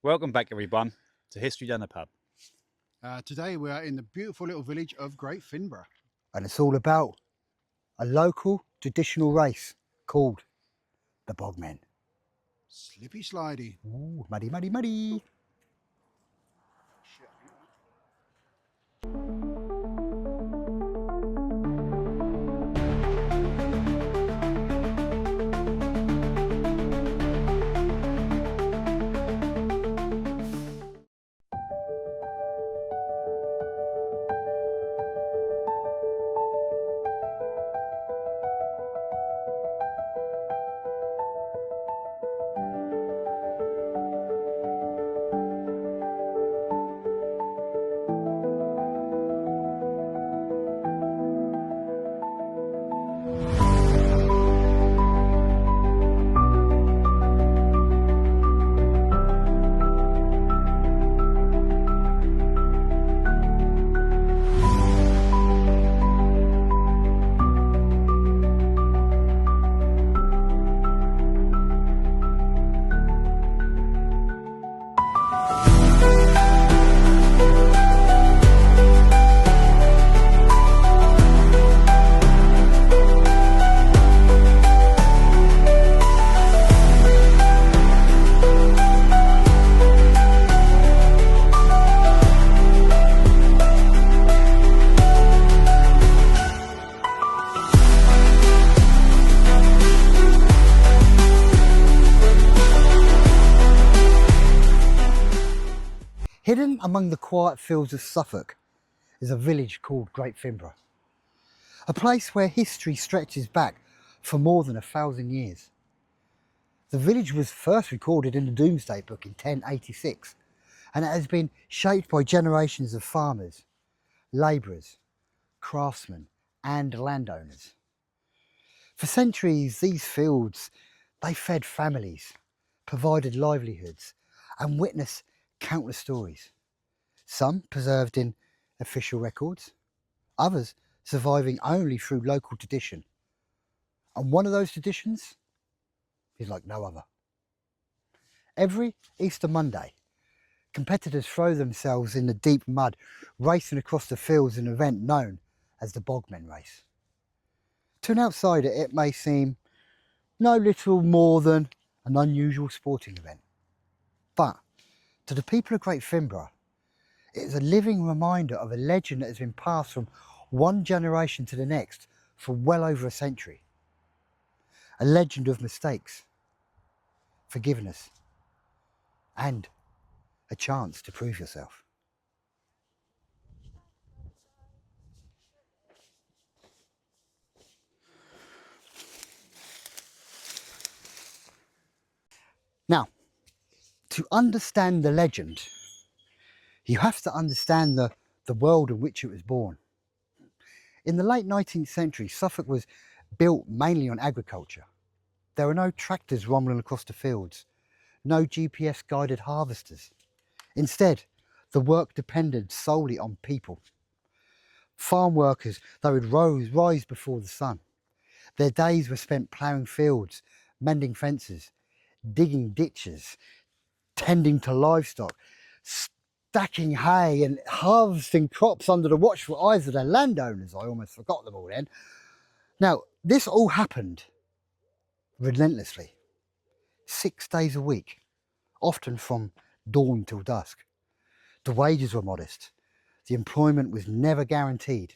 Welcome back everyone to History Down the Pub. Today we are in the beautiful little village of Great Finborough. And it's all about a local traditional race called the Bog Men. Slippy slidey. Ooh, muddy, muddy, muddy. Hidden among the quiet fields of Suffolk is a village called Great Finborough, a place where history stretches back for more than 1,000 years. The village was first recorded in the Domesday Book in 1086, and it has been shaped by generations of farmers, labourers, craftsmen and landowners. For centuries, these fields, they fed families, provided livelihoods and witnessed countless stories, some preserved in official records, others surviving only through local tradition. And one of those traditions is like no other. Every Easter Monday, competitors throw themselves in the deep mud, racing across the fields in an event known as the Bog Men Race. To an outsider, it may seem no little more than an unusual sporting event. But to the people of Great Finborough, it is a living reminder of a legend that has been passed from one generation to the next for well over a century. A legend of mistakes, forgiveness, and a chance to prove yourself. Now, to understand the legend, you have to understand the world in which it was born. In the late 19th century, Suffolk was built mainly on agriculture. There were no tractors rumbling across the fields, no GPS guided harvesters. Instead, the work depended solely on people. Farm workers, they would rise before the sun. Their days were spent ploughing fields, mending fences, digging ditches, tending to livestock, stacking hay and harvesting crops under the watchful eyes of their landowners. I almost forgot them all then. Now, this all happened relentlessly, 6 days a week, often from dawn till dusk. The wages were modest. The employment was never guaranteed.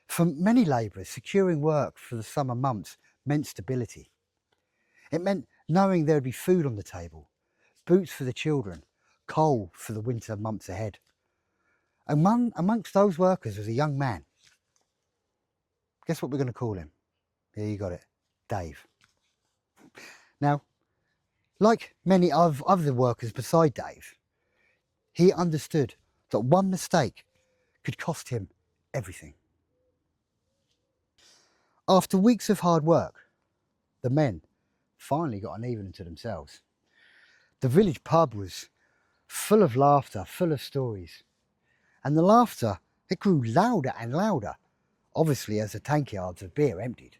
For many labourers, securing work for the summer months meant stability. It meant knowing there would be food on the table, boots for the children, coal for the winter months ahead. Amongst those workers was a young man. Guess what we're going to call him? Yeah, you got it, Dave. Now, like many of other workers beside Dave, he understood that one mistake could cost him everything. After weeks of hard work, the men finally got an evening to themselves. The village pub was full of laughter, full of stories. And the laughter, it grew louder and louder, obviously as the tankyards of beer emptied.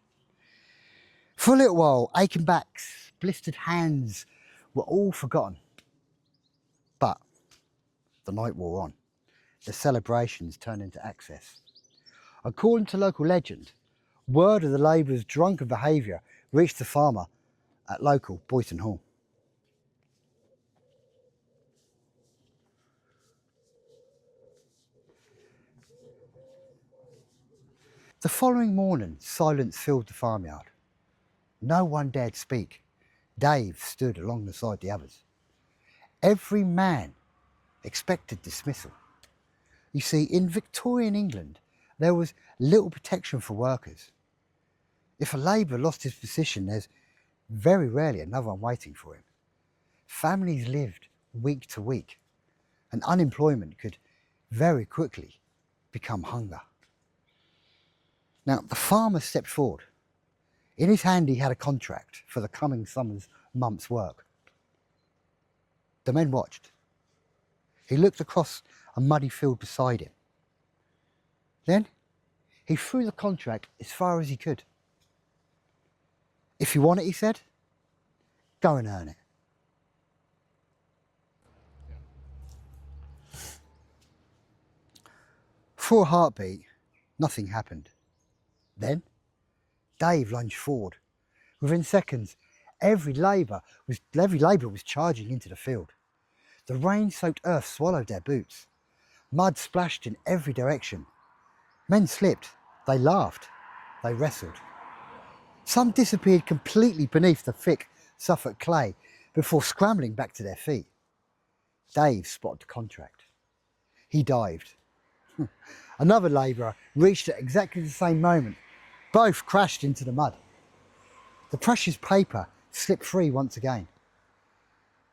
For a little while, aching backs, blistered hands were all forgotten. The night wore on. The celebrations turned into excess. According to local legend, word of the labourers' drunken behaviour reached the farmer at local Boyton Hall. The following morning, silence filled the farmyard. No one dared speak. Dave stood alongside the others. Every man expected dismissal. You see, in Victorian England, there was little protection for workers. If a labourer lost his position, there's very rarely another one waiting for him. Families lived week to week, and unemployment could very quickly become hunger. Now, the farmer stepped forward. In his hand, he had a contract for the coming summer's month's work. The men watched. He looked across a muddy field beside him. Then, he threw the contract as far as he could. If you want it, he said, go and earn it. For a heartbeat, nothing happened. Then, Dave lunged forward. Within seconds, every labourer was charging into the field. The rain-soaked earth swallowed their boots. Mud splashed in every direction. Men slipped, they laughed, they wrestled. Some disappeared completely beneath the thick Suffolk clay before scrambling back to their feet. Dave spotted the contract. He dived. Another labourer reached at exactly the same moment. Both crashed into the mud. The precious paper slipped free once again.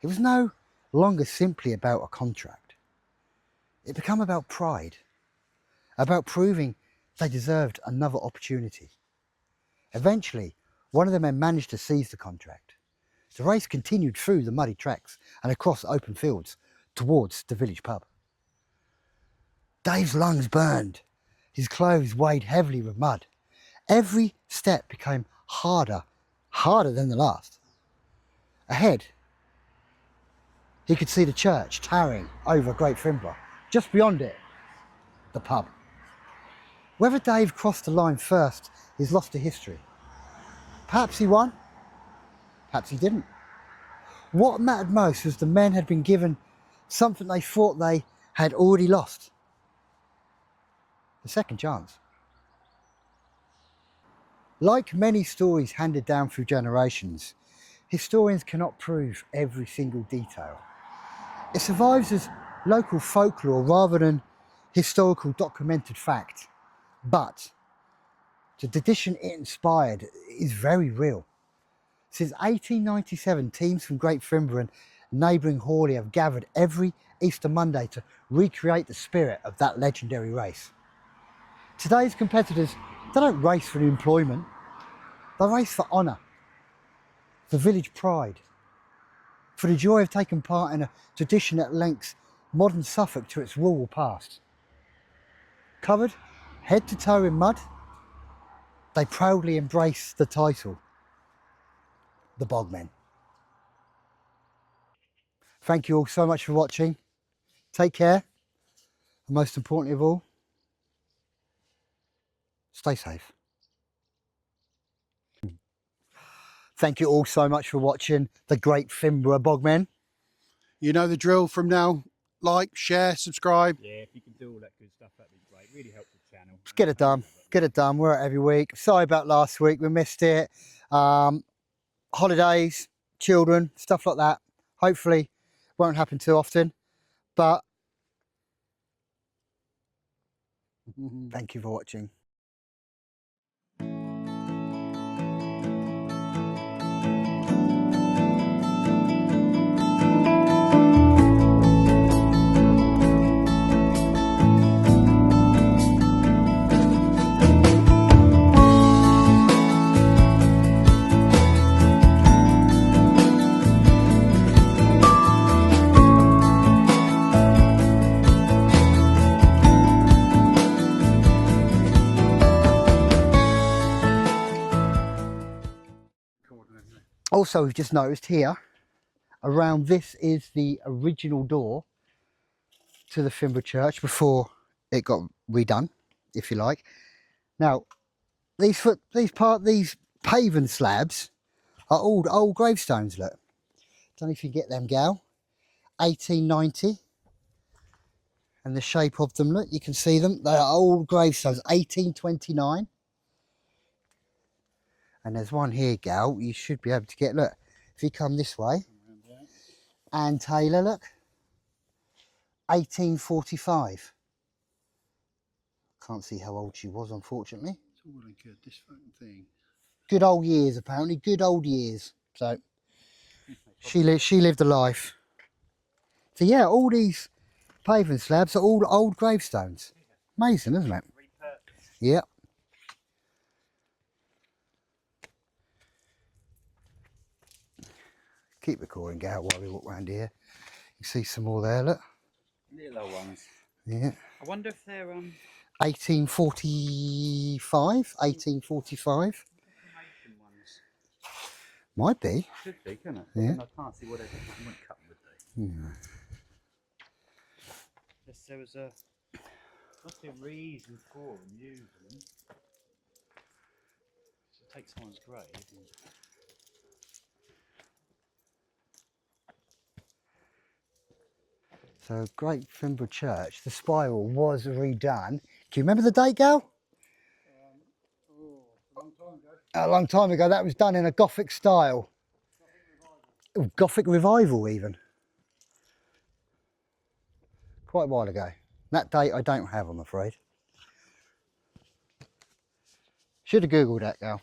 It was no longer simply about a contract. It became about pride, about proving they deserved another opportunity. Eventually, one of the men managed to seize the contract. The race continued through the muddy tracks and across open fields towards the village pub. Dave's lungs burned. His clothes weighed heavily with mud. Every step became harder than the last. Ahead, he could see the church towering over Great Finborough. Just beyond it, the pub. Whether Dave crossed the line first is lost to history. Perhaps he won, perhaps he didn't. What mattered most was the men had been given something they thought they had already lost. A second chance. Like many stories handed down through generations, historians cannot prove every single detail. It survives as local folklore rather than historical documented fact. But the tradition it inspired is very real. Since 1897, teams from Great Finborough and neighbouring Hawley have gathered every Easter Monday to recreate the spirit of that legendary race. Today's competitors, they don't race for employment, they race for honour, for village pride, for the joy of taking part in a tradition that links modern Suffolk to its rural past. Covered head to toe in mud, they proudly embrace the title, the Bog Men. Thank you all so much for watching. Take care, and most importantly of all, stay safe. Thank you all so much for watching the Great Finborough Bog Men. You know the drill from now. Like, share, subscribe. Yeah, if you can do all that good stuff, that'd be great. Really help the channel. Just get it done. Get it done. We're out every week. Sorry about last week. We missed it. Holidays, children, stuff like that. Hopefully won't happen too often. But thank you for watching. Also, we've just noticed here, around this is the original door to the Finborough church before it got redone, if you like. Now, these paving slabs are all old gravestones, look. Don't know if you can get them, gal. 1890. And the shape of them, look, you can see them. They are old gravestones, 1829. And there's one here, gal, you should be able to get, look, if you come this way. Anne Taylor, look. 1845. Can't see how old she was, unfortunately. It's all well and good, this fucking thing. Good old years, apparently. Good old years. So, she lived a life. So, yeah, all these paving slabs are all old gravestones. Amazing, isn't it? Yeah. Keep recording, Gal, while we walk around here. You see some more there, look. Little ones. Yeah. I wonder if they're 1845, 1845. ones. Might be. Could be, couldn't it? Yeah. I can't see what they wouldn't cut, would they? Yes, there was must be a reason for them using them. So take someone's grave and So, Great Finborough Church, the spiral was redone. Can you remember the date, Gal? A long time ago. A long time ago. That was done in a Gothic style. Gothic revival, even. Quite a while ago. That date I don't have, I'm afraid. Should have Googled that, Gal.